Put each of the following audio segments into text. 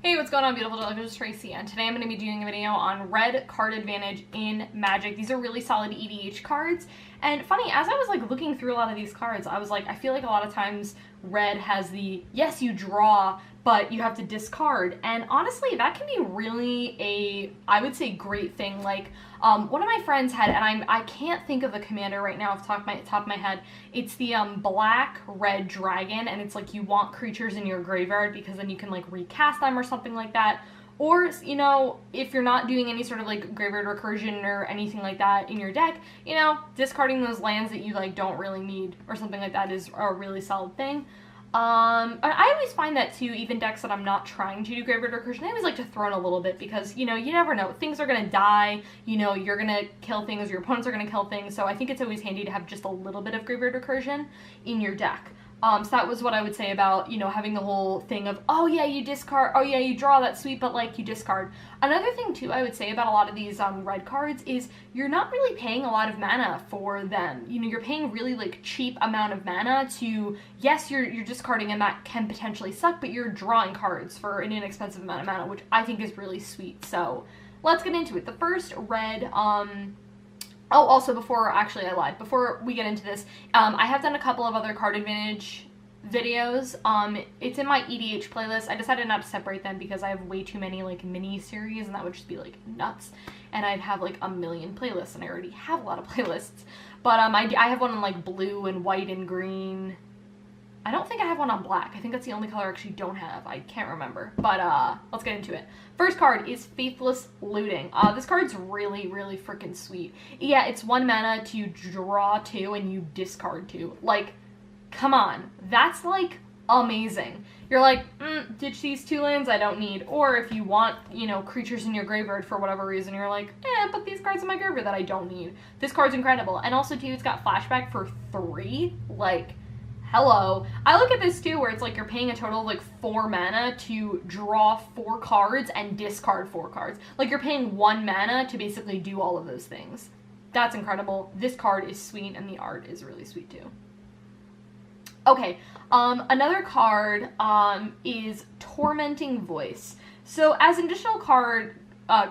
Hey, what's going on, beautiful Jellyfish? Tracy, and today I'm going to be doing a video on red card advantage in Magic. These are really solid EDH cards, and funny, as I was like looking through a lot of these cards, I was like, I feel like a lot of times red has the, yes, you draw, but you have to discard, and honestly, that can be really a, I would say, great thing. Like, one of my friends had, and I can't think of the commander right now off the top of my head. It's the black-red dragon, and it's like you want creatures in your graveyard because then you can like recast them or something like that. Or, you know, if you're not doing any sort of like graveyard recursion or anything like that in your deck, you know, discarding those lands that you like don't really need or something like that is a really solid thing. I always find that too, even decks that I'm not trying to do graveyard recursion, I always like to throw in a little bit because, you know, you never know. Things are going to die, you know, you're going to kill things, your opponents are going to kill things, so I think it's always handy to have just a little bit of graveyard recursion in your deck. So that was what I would say about, you know, having the whole thing of, oh yeah, you discard, oh yeah, you draw, that's sweet, but like, you discard. Another thing too I would say about a lot of these red cards is you're not really paying a lot of mana for them. You know, you're paying really like cheap amount of mana to, yes, you're discarding and that can potentially suck, but you're drawing cards for an inexpensive amount of mana, which I think is really sweet. So let's get into it. The first red, oh, also, actually I lied. Before we get into this, I have done a couple of other card advantage videos. It's in my EDH playlist. I decided not to separate them because I have way too many, like, mini-series, and that would just be, like, nuts. And I'd have, like, a million playlists, and I already have a lot of playlists. But, I have one in, like, blue and white and green. I don't think I have one on black. I think that's the only color I actually don't have. I can't remember. But, let's get into it. First card is Faithless Looting. This card's really, really freaking sweet. Yeah, it's 1 mana to draw 2 and you discard 2. Like, come on. That's, like, amazing. You're like, ditch these 2 lands I don't need. Or if you want, you know, creatures in your graveyard for whatever reason, you're like, put these cards in my graveyard that I don't need. This card's incredible. And also, too, it's got flashback for 3. Like, hello. I look at this too where it's like you're paying a total of like 4 mana to draw 4 cards and discard 4 cards. Like you're paying 1 mana to basically do all of those things. That's incredible. This card is sweet and the art is really sweet too. Okay, another card is Tormenting Voice. So as an additional card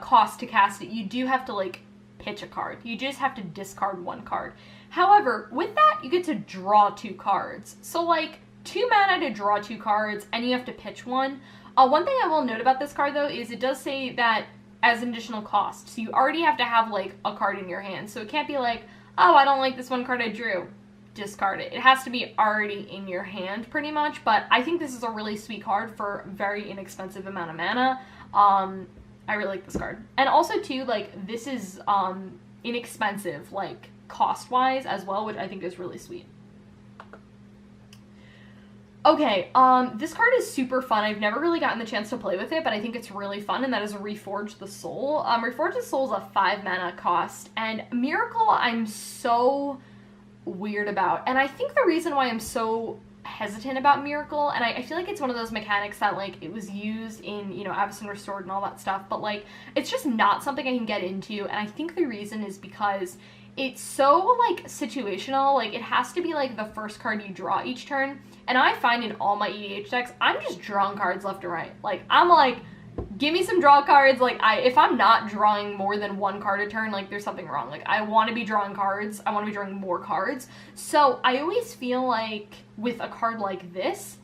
cost to cast it, you do have to like pitch a card. You just have to discard 1 card. However, with that, you get to draw 2 cards. So, like, 2 mana to draw 2 cards, and you have to pitch 1. One thing I will note about this card, though, is it does say that as an additional cost. So you already have to have, like, a card in your hand. So it can't be like, oh, I don't like this 1 card I drew. Discard it. It has to be already in your hand, pretty much. But I think this is a really sweet card for a very inexpensive amount of mana. I really like this card. And also, too, like, this is inexpensive, like, cost-wise as well, which I think is really sweet. Okay, this card is super fun. I've never really gotten the chance to play with it, but I think it's really fun, and that is Reforge the Soul. Reforge the Soul is a 5 mana cost, and Miracle I'm so weird about. And I think the reason why I'm so hesitant about Miracle, and I feel like it's one of those mechanics that, like, it was used in, you know, Avacyn Restored and all that stuff, but, like, it's just not something I can get into, and I think the reason is because it's so, like, situational. Like, it has to be, like, the first card you draw each turn. And I find in all my EDH decks, I'm just drawing cards left and right. Like, I'm like, give me some draw cards. Like, if I'm not drawing more than 1 card a turn, like, there's something wrong. Like, I want to be drawing cards. I want to be drawing more cards. So, I always feel like with a card like this,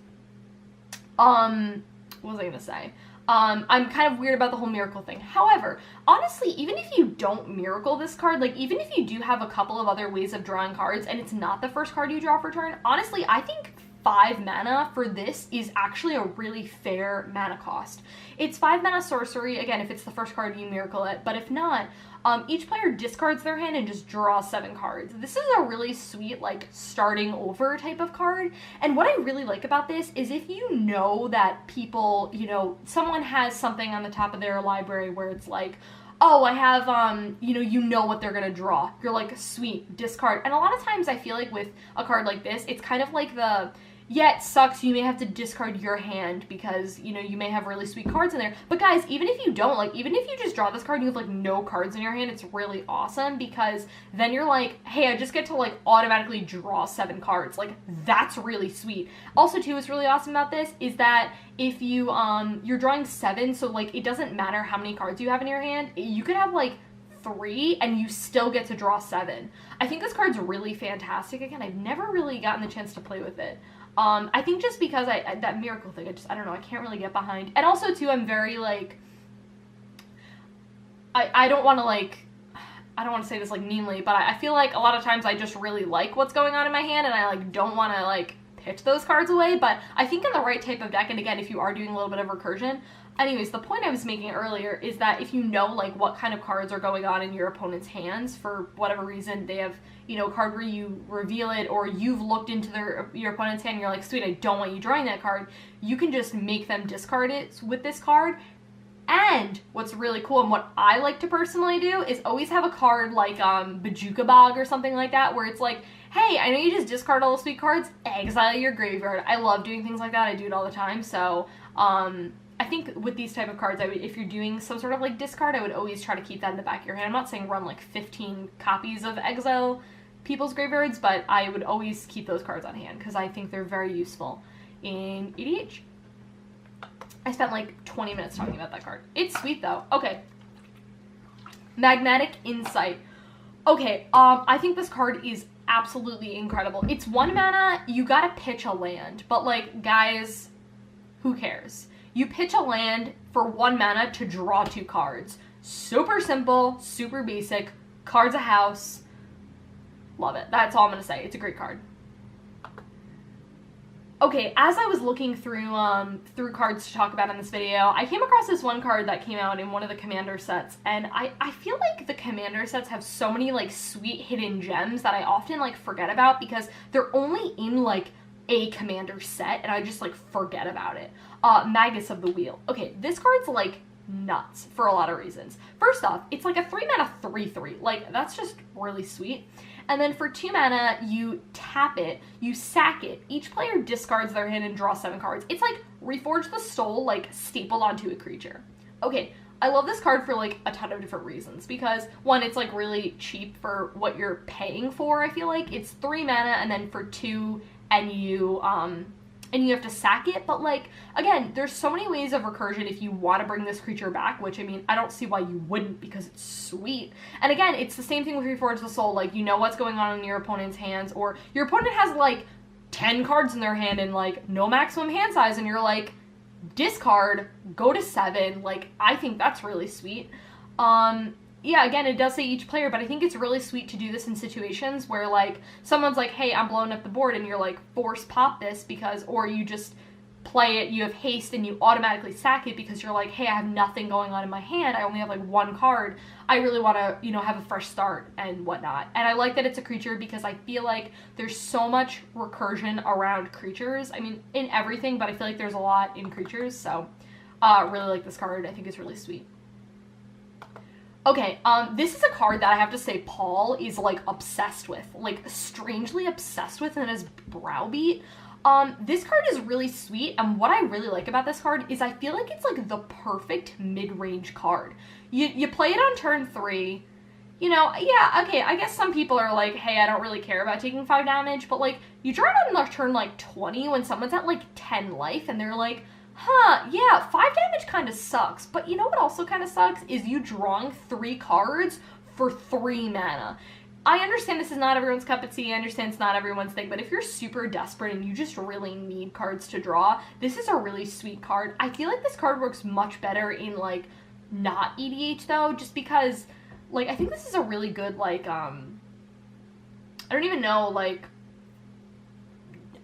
what was I going to say? I'm kind of weird about the whole Miracle thing. However, honestly, even if you don't Miracle this card, like, even if you do have a couple of other ways of drawing cards and it's not the first card you draw for turn, honestly, I think 5 mana for this is actually a really fair mana cost. It's 5 mana sorcery, again, if it's the first card you Miracle it, but if not, each player discards their hand and just draws 7 cards. This is a really sweet, like, starting over type of card, and what I really like about this is if you know that people, you know, someone has something on the top of their library where it's like, oh, I have, you know what they're gonna draw. You're like, sweet, discard. And a lot of times I feel like with a card like this, it's kind of like the, Yeah, it sucks. You may have to discard your hand because, you know, you may have really sweet cards in there. But guys, even if you don't, like, even if you just draw this card and you have, like, no cards in your hand, it's really awesome because then you're like, hey, I just get to, like, automatically draw 7 cards. Like, that's really sweet. Also, too, what's really awesome about this is that if you, you're drawing 7, so, like, it doesn't matter how many cards you have in your hand. You could have, like, 3 and you still get to draw 7. I think this card's really fantastic. Again, I've never really gotten the chance to play with it. I think just because that miracle thing, I don't know, I can't really get behind. And also, too, I'm very, like, I don't want to, like, I don't want to say this, like, meanly, but I feel like a lot of times I just really like what's going on in my hand, and I, like, don't want to, like, pitch those cards away, but I think in the right type of deck, and again, if you are doing a little bit of recursion, anyways, the point I was making earlier is that if you know, like, what kind of cards are going on in your opponent's hands, for whatever reason, they have, you know, a card where you reveal it, or you've looked into your opponent's hand and you're like, sweet, I don't want you drawing that card, you can just make them discard it with this card. And what's really cool, and what I like to personally do, is always have a card like Bajuka Bog or something like that, where it's like, hey, I know you just discard all the sweet cards, exile your graveyard. I love doing things like that. I do it all the time. So, I think with these type of cards, if you're doing some sort of, like, discard, I would always try to keep that in the back of your hand. I'm not saying run, like, 15 copies of exile people's graveyards, but I would always keep those cards on hand because I think they're very useful in EDH. I spent, like, 20 minutes talking about that card. It's sweet, though. Okay. Magmatic Insight. Okay, I think this card is absolutely incredible. It's 1 mana, you gotta pitch a land, but, like, guys, who cares? You pitch a land for 1 mana to draw 2 cards. Super simple, super basic, cards a house. Love it. That's all I'm gonna say. It's a great card. Okay, as I was looking through cards to talk about in this video, I came across this one card that came out in one of the Commander sets, and I feel like the Commander sets have so many, like, sweet hidden gems that I often, like, forget about because they're only in, like, a Commander set, and I just, like, forget about it. Magus of the Wheel. Okay, this card's, like, nuts for a lot of reasons. First off, it's, like, a 3 mana 3/3. Like, that's just really sweet. And then for 2 mana, you tap it, you sack it. Each player discards their hand and draws 7 cards. It's like Reforge the Soul, like, stapled onto a creature. Okay, I love this card for, like, a ton of different reasons. Because, one, it's, like, really cheap for what you're paying for, I feel like. It's 3 mana, and then for 2, and you have to sack it, but, like, again, there's so many ways of recursion if you want to bring this creature back, which, I mean, I don't see why you wouldn't, because it's sweet. And again, it's the same thing with Reforge the Soul, like, you know what's going on in your opponent's hands, or your opponent has, like, 10 cards in their hand and, like, no maximum hand size, and you're like, discard, go to 7, like, I think that's really sweet. Yeah, again, it does say each player, but I think it's really sweet to do this in situations where, like, someone's like, hey, I'm blowing up the board, and you're like, force pop this because, or you just play it, you have haste, and you automatically sack it because you're like, hey, I have nothing going on in my hand, I only have, like, 1 card, I really want to, you know, have a fresh start and whatnot. And I like that it's a creature because I feel like there's so much recursion around creatures. I mean, in everything, but I feel like there's a lot in creatures, so really like this card. I think it's really sweet. Okay, this is a card that I have to say Paul is, like, obsessed with. Like, strangely obsessed with, and is Browbeat. This card is really sweet, and what I really like about this card is I feel like it's, like, the perfect mid-range card. You play it on turn 3, you know, yeah, okay, I guess some people are like, hey, I don't really care about taking 5 damage, but, like, you draw it on turn, like, 20 when someone's at, like, 10 life, and they're like, huh, yeah, 5 damage kind of sucks, but you know what also kind of sucks is you drawing 3 cards for 3 mana. I understand this is not everyone's cup of tea, I understand it's not everyone's thing, but if you're super desperate and you just really need cards to draw, this is a really sweet card. I feel like this card works much better in, like, not EDH, though, just because, like, I think this is a really good, like, I don't even know, like,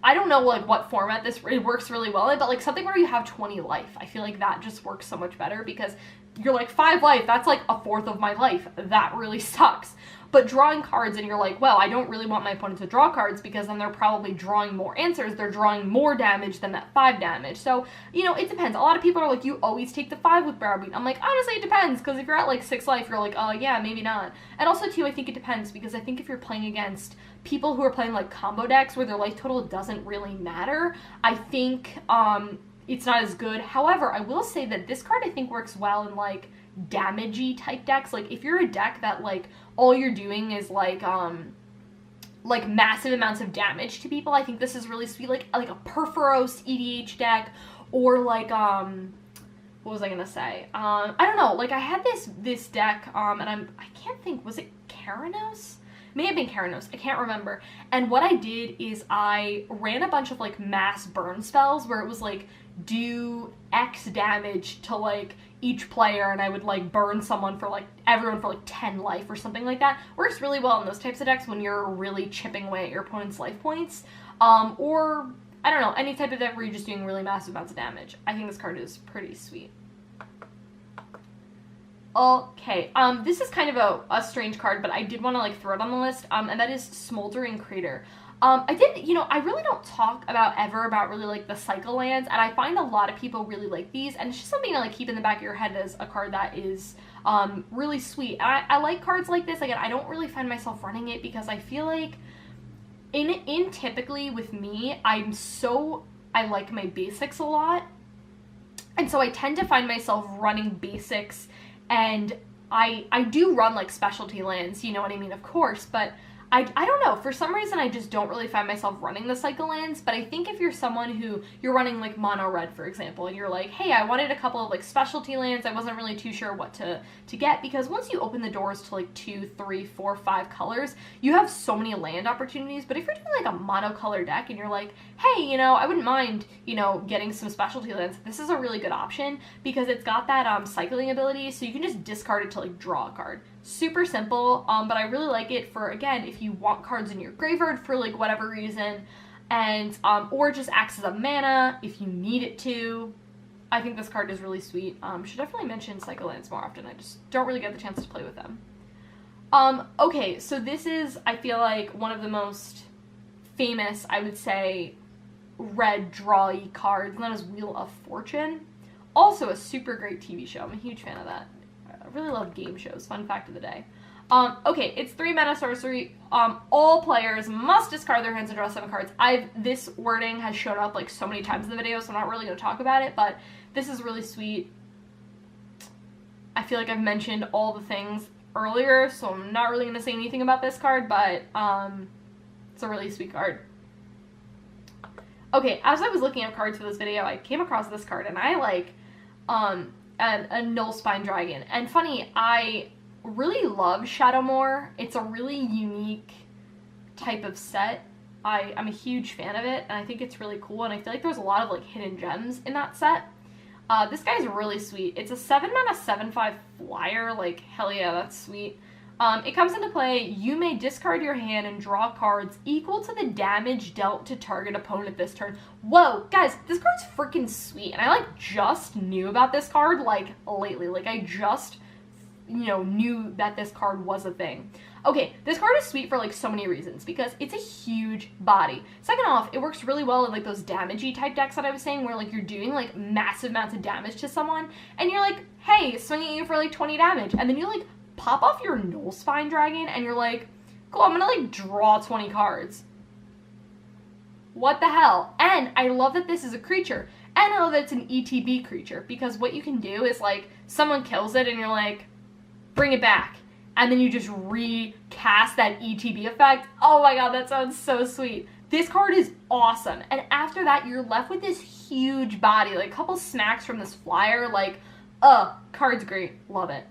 I don't know, like, what format it works really well in, but, like, something where you have 20 life. I feel like that just works so much better because you're like 5 life, that's like a fourth of my life. That really sucks. But drawing cards and you're like, well, I don't really want my opponent to draw cards because then they're probably drawing more answers. They're drawing more damage than that 5 damage. So, you know, it depends. A lot of people are like, you always take the 5 with Browbeat. I'm like, honestly, it depends, because if you're at like 6 life, you're like, oh yeah, maybe not. And also too, I think it depends, because I think if you're playing against people who are playing like combo decks where their life total doesn't really matter, I think it's not as good. However, I will say that this card I think works well in like damagey type decks. Like if you're a deck that like all you're doing is like massive amounts of damage to people, I think this is really sweet. Like a Perforos EDH deck, or like what was I gonna say? I don't know. Like I had this deck and I can't think, was it Keranos? May have been Keranos, I can't remember. And what I did is I ran a bunch of like mass burn spells where it was like do X damage to like each player, and I would like burn someone for like everyone for like 10 life or something like that. Works really well in those types of decks when you're really chipping away at your opponent's life points. Or I don't know, any type of deck where you're just doing really massive amounts of damage. I think this card is pretty sweet. Okay, this is kind of a strange card, but I did want to like throw it on the list, and that is Smoldering Crater. I did, you know, I really don't talk about really like the cycle lands, and I find a lot of people really like these, and it's just something to like keep in the back of your head as a card that is really sweet. And I like cards like this. Again, I don't really find myself running it because I feel like in typically with me, I like my basics a lot, and so I tend to find myself running basics, and I do run like specialty lands, you know what I mean, of course, but I don't know, for some reason I just don't really find myself running the cycle lands. But I think if you're someone who, you're running like mono red, for example, and you're like, hey, I wanted a couple of like specialty lands, I wasn't really too sure what to get, because once you open the doors to like 2, 3, 4, 5 colors, you have so many land opportunities. But if you're doing like a monocolor deck and you're like, hey, you know, I wouldn't mind, you know, getting some specialty lands, this is a really good option because it's got that cycling ability, so you can just discard it to like draw a card. Super simple, but I really like it for, again, if you want cards in your graveyard for like whatever reason, and or it just acts as a mana if you need it to. I think this card is really sweet. Should definitely mention cycle lands more often. I just don't really get the chance to play with them. Okay, so this is, I feel like, one of the most famous, I would say, red draw-y cards, and that is Wheel of Fortune. Also a super great TV show. I'm a huge fan of that. I really love game shows. Fun fact of the day. Okay, it's 3 mana sorcery. All players must discard their hands and draw 7 cards. This wording has shown up like so many times in the video, so I'm not really going to talk about it, but this is really sweet. I feel like I've mentioned all the things earlier, so I'm not really going to say anything about this card, but it's a really sweet card. Okay, as I was looking at cards for this video, I came across this card, and I like a Knollspine Dragon. And funny, I really love Shadowmoor. It's a really unique type of set. I'm a huge fan of it, and I think it's really cool, and I feel like there's a lot of like hidden gems in that set. This guy's really sweet. It's a 7 mana 7/5 flyer. Like, hell yeah, that's sweet. It comes into play, you may discard your hand and draw cards equal to the damage dealt to target opponent this turn. Whoa, guys, this card's freaking sweet, and I like just knew about this card like lately. Like, I just, you know, knew that this card was a thing. Okay, this card is sweet for like so many reasons, because it's a huge body. Second off, it works really well in like those damagey type decks that I was saying, where like you're doing like massive amounts of damage to someone, and you're like, hey, swinging you for like 20 damage, and then you like pop off your Knollspine Dragon, and you're like, cool, I'm gonna like draw 20 cards. What the hell? And I love that this is a creature, and I love that it's an ETB creature, because what you can do is like, someone kills it, and you're like, bring it back. And then you just recast that ETB effect. Oh my god, that sounds so sweet. This card is awesome. And after that, you're left with this huge body, like a couple smacks from this flyer, like, card's great. Love it.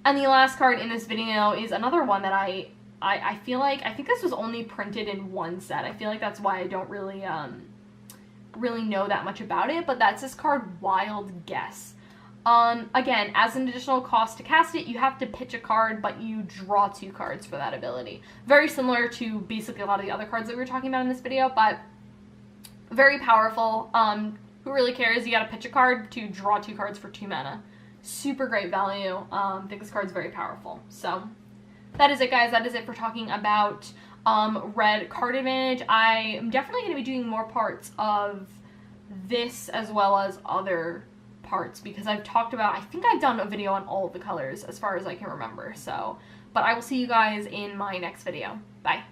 And the last card in this video is another one that I feel like, I think this was only printed in one set. I feel like that's why I don't really, really know that much about it, but that's this card, Wild Guess. Again, as an additional cost to cast it, you have to pitch a card, but you draw 2 cards for that ability. Very similar to basically a lot of the other cards that we were talking about in this video, but very powerful. who really cares? You gotta pitch a card to draw 2 cards for 2 mana. Super great value. I think this card's very powerful. So that is it, guys. That is it for talking about red card advantage. I am definitely going to be doing more parts of this as well as other parts because I've talked about, I think I've done a video on all of the colors as far as I can remember. So, but I will see you guys in my next video. Bye.